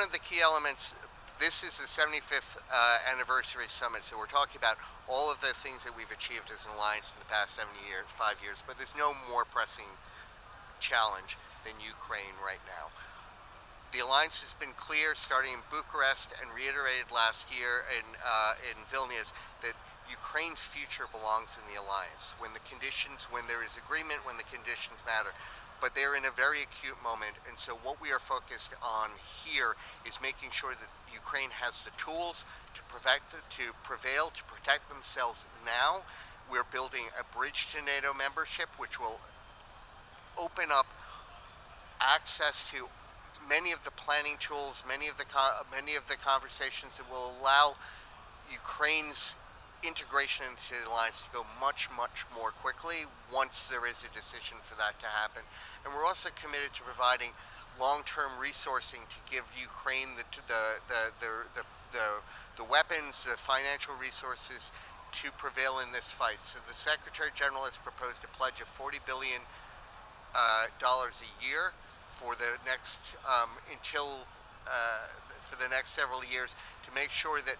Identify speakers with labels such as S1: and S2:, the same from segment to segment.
S1: of the key elements, this is the 75th anniversary summit, so we're talking about all of the things that we've achieved as an alliance in the past 5 years, but there's no more pressing challenge than Ukraine right now. The alliance has been clear, starting in Bucharest and reiterated last year in Vilnius, that Ukraine's future belongs in the alliance. When there is agreement, when the conditions matter. But they're in a very acute moment, and so what we are focused on here is making sure that Ukraine has the tools to prevail, to protect themselves now. We're building a bridge to NATO membership, which will open up access to many of the planning tools, many of the conversations that will allow Ukraine's integration into the alliance to go much more quickly once there is a decision for that to happen. And we're also committed to providing long-term resourcing to give Ukraine the weapons, the financial resources to prevail in this fight. So the Secretary General has proposed a pledge of $40 billion a year for the next for the next several years, to make sure that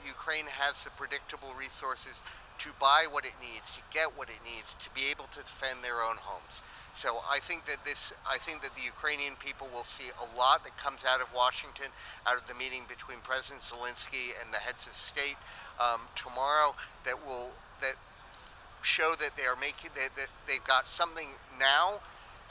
S1: Ukraine has the predictable resources to buy what it needs, to get what it needs, to be able to defend their own homes. So I think that the Ukrainian people will see a lot that comes out of Washington, out of the meeting between President Zelensky and the heads of state tomorrow, that show that that they've got something now,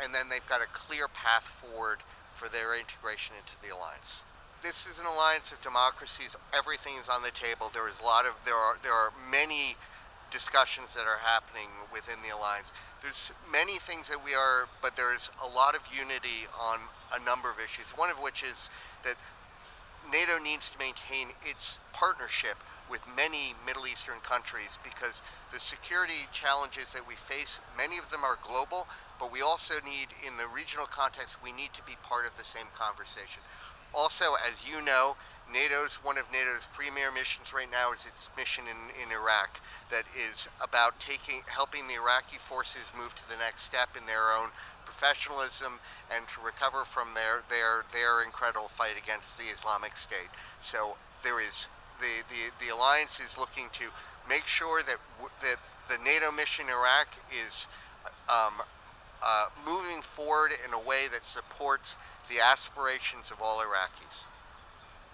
S1: and then they've got a clear path forward for their integration into the alliance. This is an alliance of democracies. Everything is on the table. There are many discussions that are happening within the alliance. There's many things but there's a lot of unity on a number of issues. One of which is that NATO needs to maintain its partnership with many Middle Eastern countries, because the security challenges that we face, many of them are global, but we also need, in the regional context, we need to be part of the same conversation. Also, as you know, one of NATO's premier missions right now is its mission in Iraq, that is about helping the Iraqi forces move to the next step in their own professionalism and to recover from their incredible fight against the Islamic State. So there is the alliance is looking to make sure that the NATO mission in Iraq is moving forward in a way that supports the aspirations of all Iraqis.